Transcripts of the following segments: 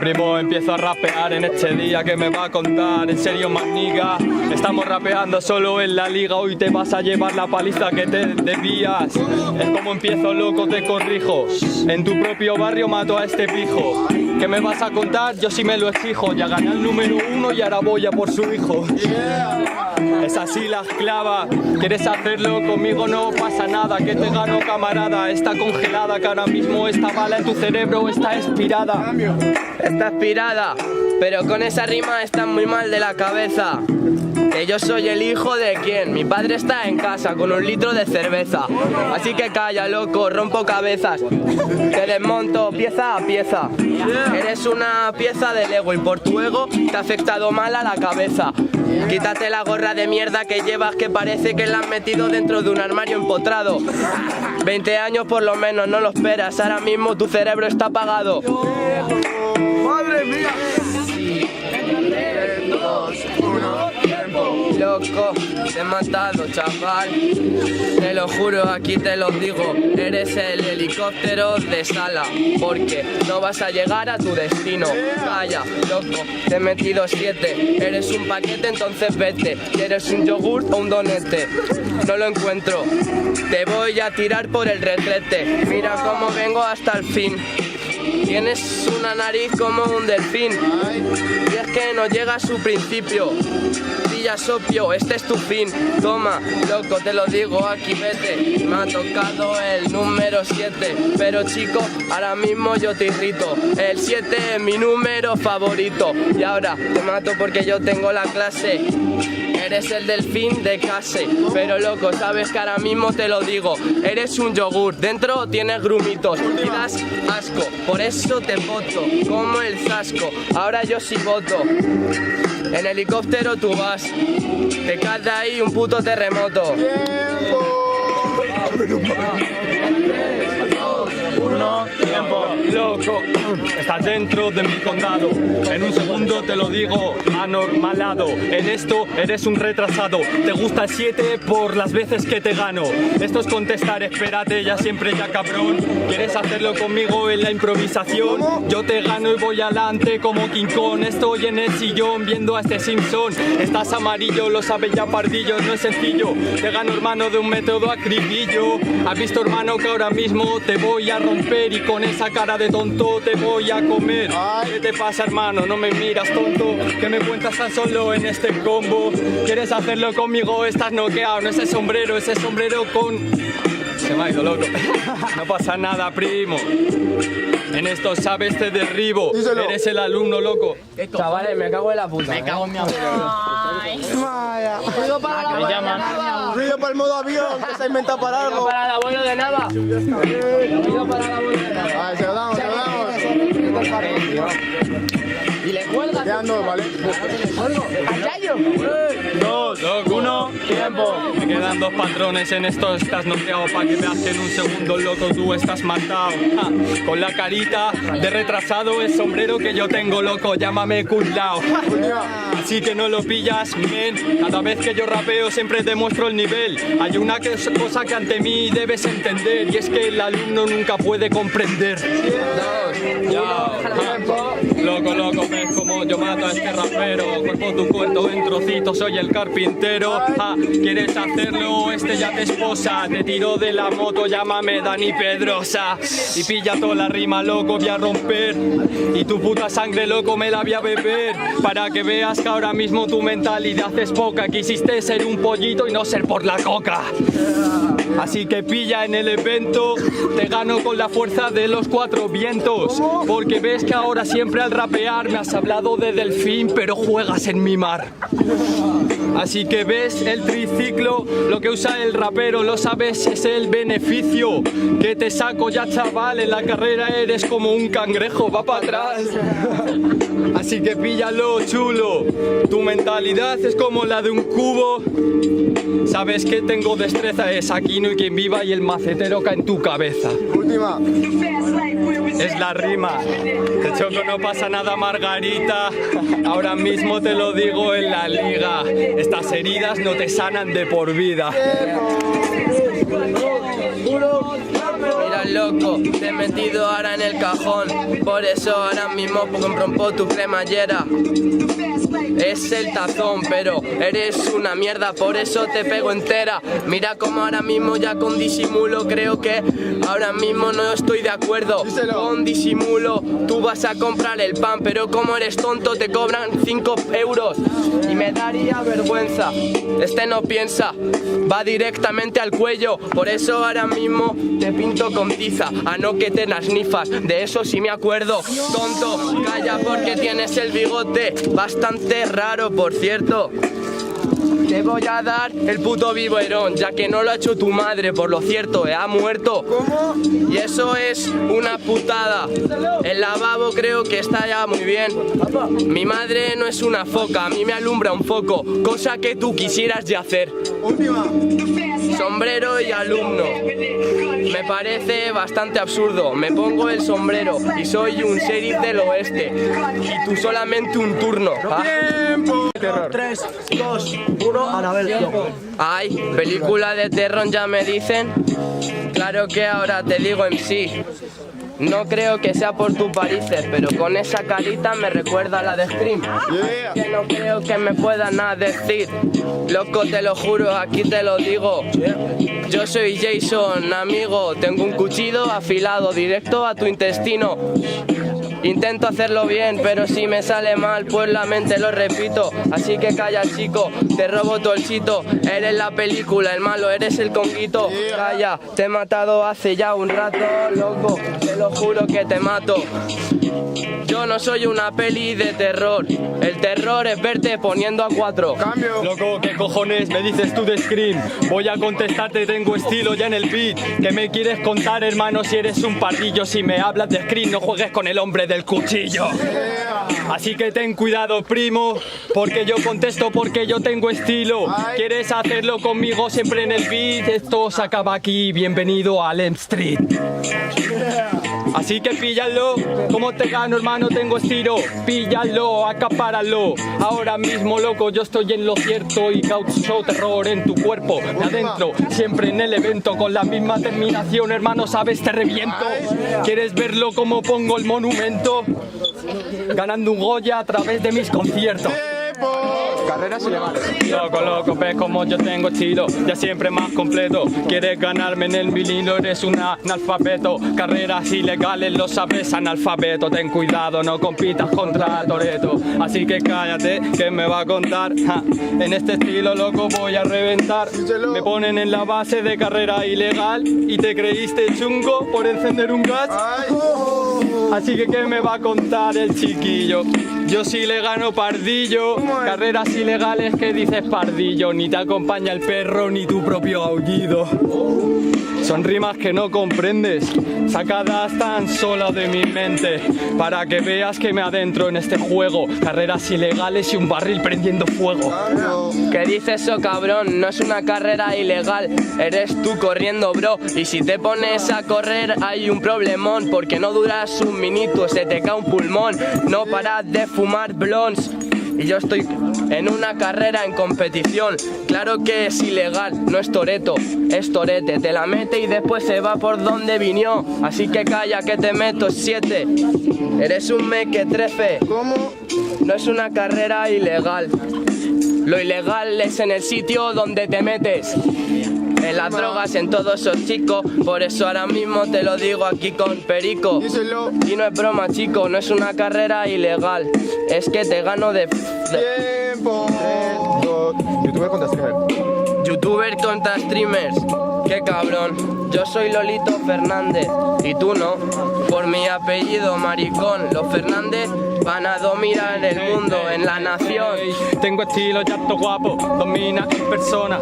Primo, empiezo a rapear en este día que me va a contar. En serio, maniga, estamos rapeando solo en la liga. Hoy te vas a llevar la paliza que te debías. Es como empiezo, loco, te corrijo. En tu propio barrio mato a este pijo. ¿Qué me vas a contar? Yo sí me lo exijo. Ya gané el número 1 y ahora voy a por su hijo. Es así la esclava. ¿Quieres hacerlo conmigo? No pasa nada. Que te gano, camarada. Está congelada, que ahora mismo esta bala en tu cerebro está expirada. Está expirada, pero con esa rima estás muy mal de la cabeza. Que yo soy el hijo de quién. Mi padre está en casa con 1 litro de cerveza. Así que calla, loco, rompo cabezas. Te desmonto pieza a pieza. Eres una pieza de Lego y por tu ego te ha afectado mal a la cabeza. Quítate la gorra de mierda que llevas, que parece que la has metido dentro de un armario empotrado. 20 años por lo menos, no lo esperas. Ahora mismo tu cerebro está apagado. ¡Madre mía! Loco, te he matado, chaval. Te lo juro, aquí te lo digo. Eres el helicóptero de Sala, porque no vas a llegar a tu destino. Calla, loco, te he metido 7. Eres un paquete, entonces vete. ¿Quieres un yogur o un donete? No lo encuentro. Te voy a tirar por el retrete. Mira cómo vengo hasta el fin. Tienes una nariz como un delfín. Y es que no llega a su principio. Pilla sopio, este es tu fin. Toma, loco, te lo digo, aquí vete. Me ha tocado el número 7. Pero chico, ahora mismo yo te irrito. El 7 es mi número favorito. Y ahora te mato porque yo tengo la clase. Eres el delfín de case. Pero loco, sabes que ahora mismo te lo digo. Eres un yogur, dentro tienes grumitos y das asco, por eso te voto como el zasco. Ahora yo sí voto. En helicóptero tú vas. Te cae de ahí un puto terremoto. Tiempo, loco, estás dentro de mi condado. En un segundo te lo digo, anormalado. En esto eres un retrasado. Te gusta el 7 por las veces que te gano. Esto es contestar, espérate, ya siempre ya cabrón. ¿Quieres hacerlo conmigo en la improvisación? Yo te gano y voy adelante como King Kong. Estoy en el sillón viendo a este Simpson. Estás amarillo, lo sabes ya pardillo, no es sencillo. Te gano, hermano, de un método acribillo. ¿Has visto, hermano, que ahora mismo te voy a romper y con esa cara de tonto te voy a comer? ¿Qué te pasa, hermano? No me miras, tonto. ¿Qué me cuentas tan solo en este combo? ¿Quieres hacerlo conmigo? Estás noqueado. No ese sombrero con... Se me ha ido, loco. No pasa nada, primo. En esto, sabes, te derribo. Díselo. Eres el alumno, loco. Chavales, me cago en la puta. Me cago en mi abuelo. Vaya. Ruido para la Me llaman. Ruido para el modo avión, que se ha inventado para algo. Para el abuelo de Nava. Ruido para el abuelo de Nava. Vale, se lo damos, se lo damos. Y le cuelgas. Ya ando, ¿vale? Dos, uno, tiempo. Me quedan 2 patrones en esto, estás noqueado. Pa' que veas que en un segundo, loco, tú estás matado. Ja, con la carita de retrasado, el sombrero que yo tengo, loco, llámame culao. Así que no lo pillas, men. Cada vez que yo rapeo siempre demuestro el nivel. Hay una cosa que ante mí debes entender, y es que el alumno nunca puede comprender. Loco, ves como yo mato a este rapero. Cuerpo tu cuerpo en trocitos, soy el carpintero. ¿Quieres hacerlo? Este ya te esposa. Te tiro de la moto, llámame Dani Pedrosa. Y pilla toda la rima, loco, voy a romper. Y tu puta sangre, loco, me la voy a beber. Para que veas que ahora mismo tu mentalidad es poca. Quisiste ser un pollito y no ser por la coca. Así que pilla en el evento. Te gano con la fuerza de los 4 vientos. Porque ves que ahora siempre al rapear me has hablado de delfín, pero juegas en mi mar. Así que ves el triciclo, lo que usa el rapero, lo sabes, es el beneficio. Que te saco ya, chaval, en la carrera eres como un cangrejo, va para atrás. Así que píllalo, chulo. Tu mentalidad es como la de un cubo. Sabes que tengo destreza, es Aquino y quien viva y el macetero cae en tu cabeza. Última. Es la rima. De choco, no pasa nada, Margarita. Ahora mismo te lo digo en la liga. Estas heridas no te sanan de por vida. Mira loco, te he metido ahora en el cajón. Por eso ahora mismo compro tu cremallera. Es el tazón, pero eres una mierda, por eso te pego entera. Mira como ahora mismo ya con disimulo, creo que ahora mismo no estoy de acuerdo. Con disimulo tú vas a comprar el pan, pero como eres tonto te cobran 5 euros y me daría vergüenza. Este no piensa, va directamente al cuello, por eso ahora mismo te pinto con tiza. A no que te las nifas, de eso sí me acuerdo. Tonto, calla porque tienes el bigote bastante raro, por cierto. Te voy a dar el puto biberón, ya que no lo ha hecho tu madre, por lo cierto, ha muerto. ¿Cómo? Y eso es una putada. El lavabo creo que está ya muy bien. Mi madre no es una foca, a mí me alumbra un foco, cosa que tú quisieras ya hacer. Última. Sombrero y alumno. Me parece bastante absurdo. Me pongo el sombrero y soy un sheriff del oeste. Y tú solamente un turno. ¿Ah? Tiempo. 3, 2, 1, Anabel. Ay, película de terror ya me dicen. Claro que ahora te digo en sí. No creo que sea por tus varices, pero con esa carita me recuerda a la de Scream. Yeah. Que no creo que me pueda nada decir. Loco, te lo juro, aquí te lo digo. Yo soy Jason, amigo. Tengo un cuchillo afilado directo a tu intestino. Intento hacerlo bien, pero si me sale mal, pues la mente lo repito. Así que calla, chico, te robo tu olchito. Eres la película, el malo, eres el conguito. Calla, te he matado hace ya un rato, loco, te lo juro que te mato. Yo no soy una peli de terror. El terror es verte poniendo a 4. Cambio. Loco, ¿qué cojones me dices tú de Scream? Voy a contestarte, tengo estilo ya en el beat. ¿Qué me quieres contar, hermano, si eres un pardillo? Si me hablas de Scream, no juegues con el hombre del cuchillo. Así que ten cuidado, primo, porque yo contesto porque yo tengo estilo. ¿Quieres hacerlo conmigo siempre en el beat? Esto se acaba aquí, bienvenido a Elm Street. Así que píllalo, ¿cómo te gano, hermano? Tengo estilo, píllalo, acapáralo. Ahora mismo, loco, yo estoy en lo cierto y causo terror en tu cuerpo. De adentro, siempre en el evento, con la misma terminación, hermano, ¿sabes? Te reviento. ¿Quieres verlo como pongo el monumento? Ganando un Goya a través de mis conciertos. Carreras ilegales. Loco, loco, ves como yo tengo estilo, ya siempre más completo. Quieres ganarme en el vinilo, eres un analfabeto. Carreras ilegales, lo sabes, analfabeto. Ten cuidado, no compitas contra Toretto. Así que cállate, que me va a contar. Ja, en este estilo, loco, voy a reventar. Me ponen en la base de carrera ilegal y te creíste chungo por encender un gas. Así que ¿qué me va a contar el chiquillo? Yo sí le gano pardillo. Carreras ilegales, ¿qué dices pardillo? Ni te acompaña el perro ni tu propio aullido. Son rimas que no comprendes, sacadas tan solo de mi mente, para que veas que me adentro en este juego. Carreras ilegales y un barril prendiendo fuego. ¿Qué dices eso, cabrón? No es una carrera ilegal, eres tú corriendo, bro. Y si te pones a correr hay un problemón, porque no duras un minuto, se te cae un pulmón. No paras de fumar blondes. Y yo estoy en una carrera en competición. Claro que es ilegal, no es Toretto, es Torete. Te la mete y después se va por donde vino. Así que calla que te meto 7. Eres un mequetrefe. ¿Cómo? No es una carrera ilegal. Lo ilegal es en el sitio donde te metes. En las drogas, en todos esos chicos. Por eso ahora mismo te lo digo aquí con Perico. Díselo. Y no es broma, chico, no es una carrera ilegal. Es que te gano de... Tiempo. Youtuber contra streamer. Youtuber contra streamers. Qué cabrón. Yo soy Lolito Fernández y tú no. Por mi apellido, maricón. Los Fernández van a dominar el mundo en la nación. Tengo estilo, chato guapo, domina en persona.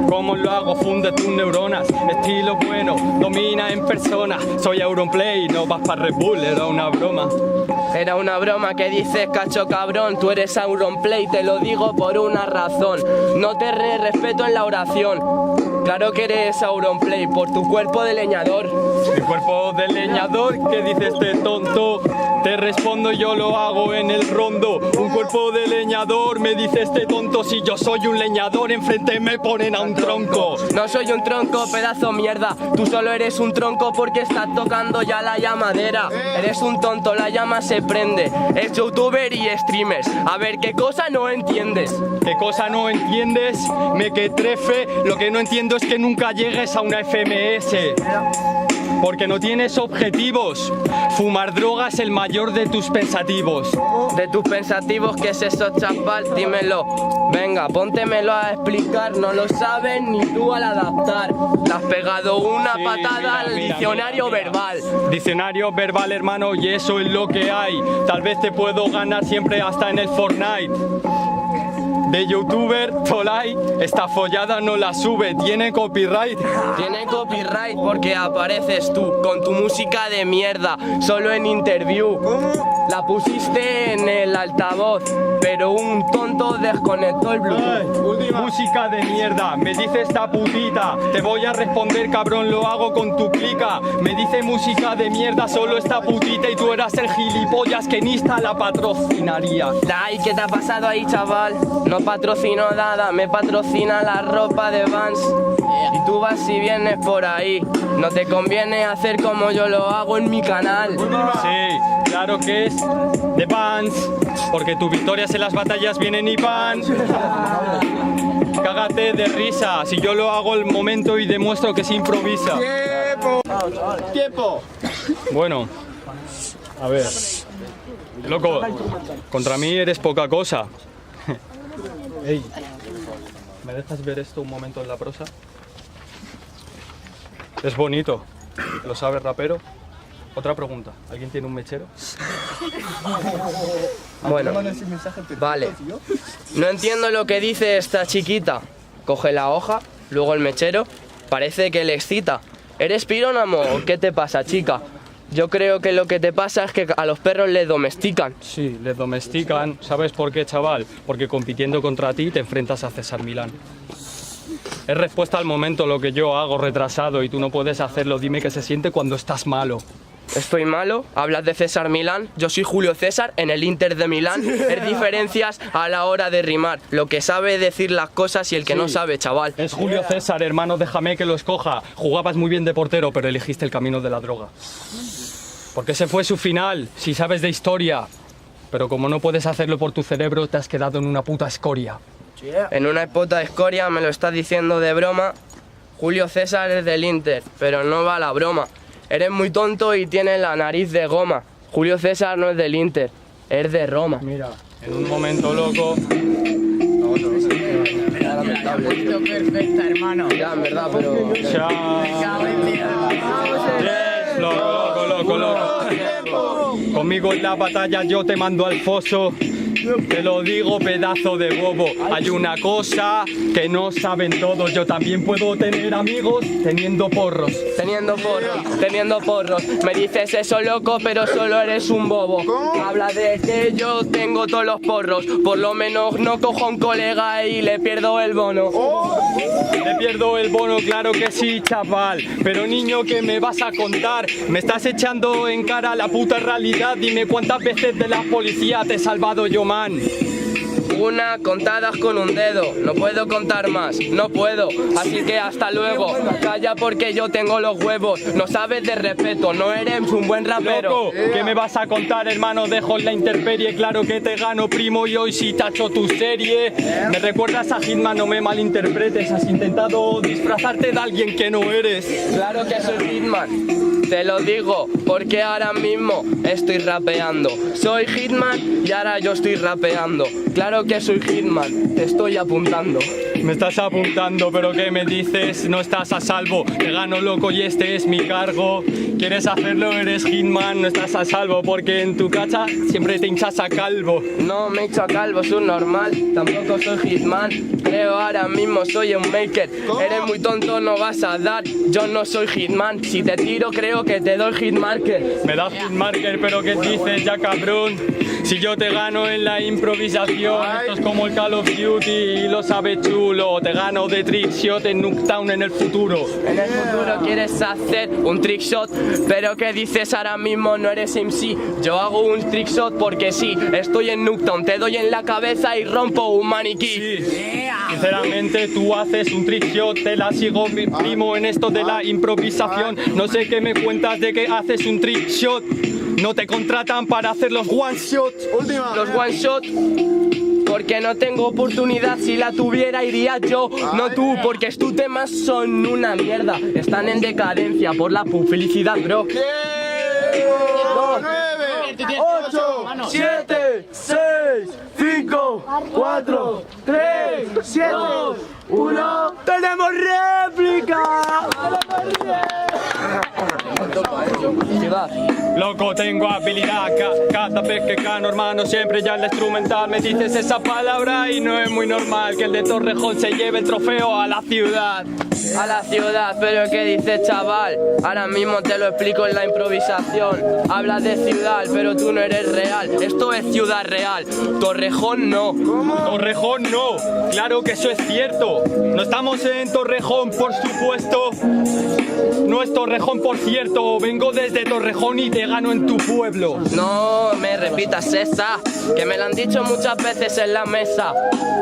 ¿Cómo lo hago? Funde tus neuronas. Estilo bueno, domina en persona. Soy Auronplay, no vas para Red Bull, era una broma. Era una broma, que dices, cacho cabrón. Tú eres Auronplay, te lo digo por una razón. No te respeto en la oración. Claro que eres Auronplay, por tu cuerpo de leñador. Mi cuerpo de leñador, ¿qué dice este tonto? Te respondo, yo lo hago en el rondo. Un cuerpo de leñador, me dice este tonto. Si yo soy un leñador, enfrente me ponen a un tronco. No soy un tronco, pedazo mierda. Tú solo eres un tronco porque estás tocando ya la llamadera. Eres un tonto, la llama se prende. Es youtuber y streamers. A ver, ¿qué cosa no entiendes? ¿Qué cosa no entiendes? Me que trefe. Lo que no entiendo es que nunca llegues a una FMS. Porque no tienes objetivos. Fumar droga es el mayor de tus pensativos. De tus pensativos, ¿qué es eso, chaval? Dímelo. Venga, póntemelo a explicar. No lo sabes ni tú al adaptar. Le has pegado una Sí, patada mira, al mira, diccionario mira. verbal. Diccionario verbal, hermano, y eso es lo que hay. Tal vez te puedo ganar siempre hasta en el Fortnite. De youtuber, Tolai, esta follada no la sube, tiene copyright. Tiene copyright porque apareces tú con tu música de mierda, solo en interview. La pusiste en el altavoz, pero un tonto desconectó el Bluetooth. Música de mierda, me dice esta putita. Te voy a responder, cabrón, lo hago con tu clica. Me dice música de mierda, solo esta putita. Y tú eras el gilipollas que ni esta la patrocinaría. Ay, ¿qué te ha pasado ahí, chaval? No patrocino nada, me patrocina la ropa de Vans. Y tú vas y vienes por ahí. No te conviene hacer como yo lo hago en mi canal. Sí, claro que es de Vans, porque tus victorias en las batallas vienen y van. Cágate de risa, si yo lo hago el momento y demuestro que se improvisa. ¡Tiempo! ¡Tiempo! Bueno, a ver. Loco, contra mí eres poca cosa. Ey, ¿me dejas ver esto un momento en la prosa? Es bonito, ¿lo sabes, rapero? Otra pregunta, ¿alguien tiene un mechero? Bueno, vale. No entiendo lo que dice esta chiquita. Coge la hoja, luego el mechero. Parece que le excita. ¿Eres pirónamo o qué te pasa, chica? Yo creo que lo que te pasa es que a los perros les domestican. Sí, les domestican. ¿Sabes por qué, chaval? Porque compitiendo contra ti te enfrentas a César Milán. Es respuesta al momento lo que yo hago retrasado y tú no puedes hacerlo. Dime qué se siente cuando estás malo. Estoy malo, hablas de César Milán, yo soy Julio César en el Inter de Milán. Es diferencias a la hora de rimar, lo que sabe decir las cosas y el que no sabe, chaval. Es Julio César, hermano, déjame que lo escoja. Jugabas muy bien de portero, pero elegiste el camino de la droga. Porque ese fue su final, si sabes de historia. Pero como no puedes hacerlo por tu cerebro, te has quedado en una puta escoria. En una puta escoria me lo estás diciendo de broma. Julio César es del Inter, pero no va a la broma. Eres muy tonto y tienes la nariz de goma. Julio César no es del Inter, es de Roma. Mira, en un momento loco. Perfecta, hermano. Ya, en verdad, pero... Loco. Conmigo en la batalla yo te mando al foso. Te lo digo, pedazo de bobo. Hay una cosa que no saben todos. Yo también puedo tener amigos teniendo porros. Teniendo porros. Me dices eso, loco, pero solo eres un bobo. Habla de que yo tengo todos los porros. Por lo menos no cojo a un colega y le pierdo el bono. Le pierdo el bono, claro que sí, chaval. Pero niño, ¿qué me vas a contar? Me estás echando en cara la puta realidad. Dime cuántas veces de la policía te he salvado yo, man. Una, contadas con un dedo. No puedo contar más, no puedo. Así que hasta luego. Calla porque yo tengo los huevos. No sabes de respeto, no eres un buen rapero. Loco, ¿qué me vas a contar, hermano? Dejo en la intemperie. Claro que te gano, primo, y hoy sí tacho tu serie. Me recuerdas a Hitman, no me malinterpretes. Has intentado disfrazarte de alguien que no eres. Claro que soy Hitman, te lo digo, porque ahora mismo estoy rapeando. Soy Hitman y ahora yo estoy rapeando. Claro que soy Hitman, te estoy apuntando. Me estás apuntando, pero ¿qué me dices? No estás a salvo, te gano, loco, y este es mi cargo. ¿Quieres hacerlo? Eres Hitman, no estás a salvo, porque en tu cacha siempre te hinchas a calvo. No me he hecho a calvo, soy normal. Tampoco soy Hitman, Creo ahora mismo soy un maker. Eres muy tonto, no vas a dar. Yo no soy hitman. Si te tiro, creo que te doy hitmarker. Me das hitmarker, pero ¿qué dices ya, cabrón? Si yo te gano en la improvisación, esto es como el Call of Duty y lo sabes chulo. Te gano de trickshot en Nuketown en el futuro. En el futuro quieres hacer un trickshot, pero ¿qué dices ahora mismo? No eres MC. Yo hago un trickshot porque sí, estoy en Nuketown, te doy en la cabeza y rompo un maniquí. Sí. Sinceramente tú haces un trickshot, te la sigo mi primo en esto de la improvisación. No sé qué me cuentas de que haces un trickshot. No te contratan para hacer los one shots. Los one shot, porque no tengo oportunidad. Si la tuviera iría yo, no tú, porque tus temas son una mierda. Están en decadencia por la publicidad, bro. 10, 9, 8, 7, 6, 5, 4, 3, 7, 1. ¡Tenemos réplica! Loco, tengo habilidad, cada vez que gano, hermano, siempre ya en la instrumental me dices esa palabra y no es muy normal que el de Torrejón se lleve el trofeo a la ciudad. A la ciudad, pero ¿qué dices, chaval? Ahora mismo te lo explico en la improvisación. Hablas de ciudad, pero tú no eres real. Esto es ciudad real, Torrejón no. Torrejón no, claro que eso es cierto. No estamos en Torrejón, por supuesto. No es Torrejón, por cierto. Vengo desde Torrejón y te gano en tu pueblo. No me repitas esa, que me la han dicho muchas veces en la mesa.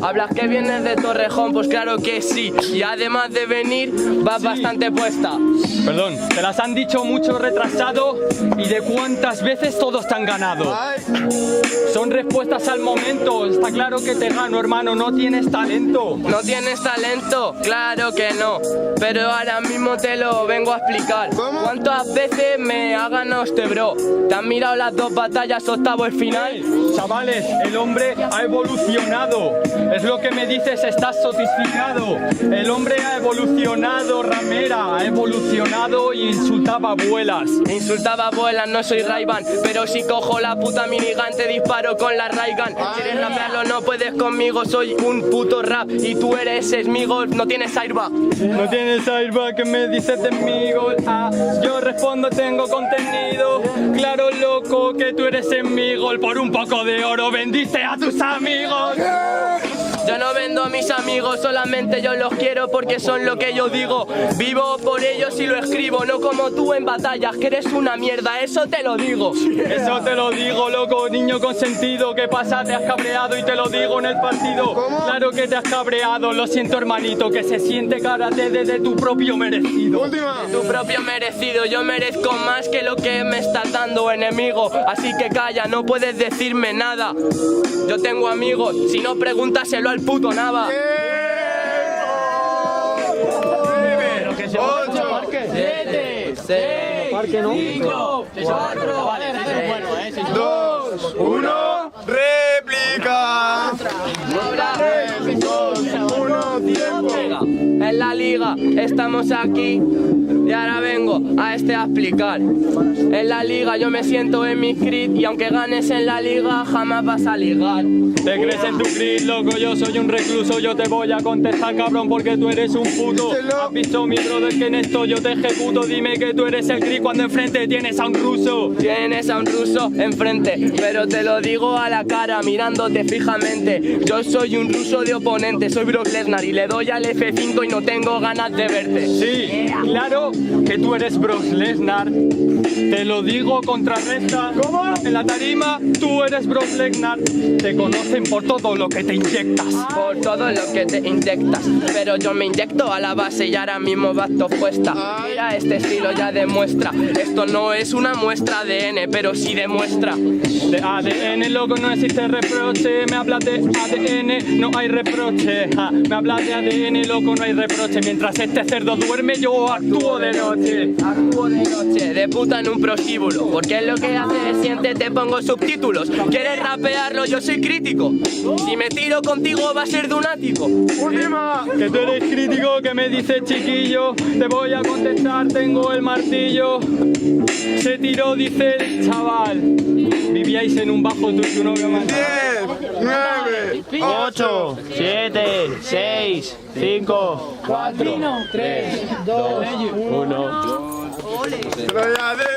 Hablas que vienes de Torrejón, pues claro que sí. Y además de venir, vas bastante puesta. Perdón, te las han dicho mucho retrasado y de cuántas veces todos te han ganado. Son respuestas al momento, está claro que te gano, hermano, no tienes talento. ¿No tienes talento? Claro que no, pero ahora mismo te lo vengo a explicar. ¿Cuántas veces me ha ganado este bro? ¿Te han mirado las dos batallas, octavo el final? Chavales, el hombre ha evolucionado. Es lo que me dices, estás satisficado. El hombre ha evolucionado, ramera, ha evolucionado y insultaba abuelas. Insultaba abuelas, no soy Ray-Ban, pero si cojo la puta minigun te disparo con la Ray-Gun. ¿Quieres rapearlo? No puedes conmigo, soy un puto rap y tú eres esmigo, no tienes airbag. No tienes airbag, que me dices de amigo. Yo respondo, tengo contenido. Claro, loco, que tú eres enemigo. Por un poco de oro bendice a tus amigos. Yo no vendo a mis amigos, solamente yo los quiero porque son lo que yo digo. Vivo por ellos y lo escribo, no como tú en batallas, que eres una mierda, eso te lo digo. Eso te lo digo, loco, niño consentido. ¿Qué pasa? Te has cabreado y te lo digo en el partido. Claro que te has cabreado, lo siento, hermanito, que se siente karate desde tu propio merecido. Tu propio merecido, yo merezco más que lo que me estás dando, enemigo. Así que calla, no puedes decirme nada. Yo tengo amigos, si no pregúntaselo al puto Nava. 8, 7, 6, 5, 4, 2, 1, réplica. 3, 2, 1, tiempo. En la liga estamos aquí y ahora vengo a explicar. En la liga yo me siento en mi crit y aunque ganes en la liga jamás vas a ligar. ¿Te crees en tu crit, loco? Yo soy un recluso, yo te voy a contestar, cabrón, porque tú eres un puto. ¿Has visto, mi brother, que en esto yo te ejecuto? Dime que tú eres el crit cuando enfrente tienes a un ruso. Tienes a un ruso enfrente, pero te lo digo a la cara mirándote fijamente. Yo soy un ruso de oponente, soy Brock Lesnar y le doy al F5 y no tengo ganas de verte. Sí, claro que tú eres Brock Lesnar. Te lo digo, contrarresta. ¿Cómo? En la tarima, tú eres Brock Lesnar. Te conocen por todo lo que te inyectas. Por todo lo que te inyectas. Pero yo me inyecto a la base y ahora mismo vas puesta. Mira, este estilo ya demuestra. Esto no es una muestra de ADN, pero sí demuestra. De ADN, loco, no existe reproche. Me hablas de ADN, no hay reproche. Me hablas de ADN, loco, no hay reproche. Mientras este cerdo duerme, yo actúo de noche. Actúo de noche, de puta en un prostíbulo. Porque es lo que hace, siente, te pongo subtítulos. ¿Quieres rapearlo? Yo soy crítico. Si me tiro contigo va a ser de un ático. Última. Que tú eres crítico, que me dices chiquillo. Te voy a contestar, tengo el martillo. Se tiró, dice el chaval. Vivíais en un bajo, tú y tu novio más. 10, 9, 8. 8, 7, 6, 5, 4, 3, 2, 1. Troya de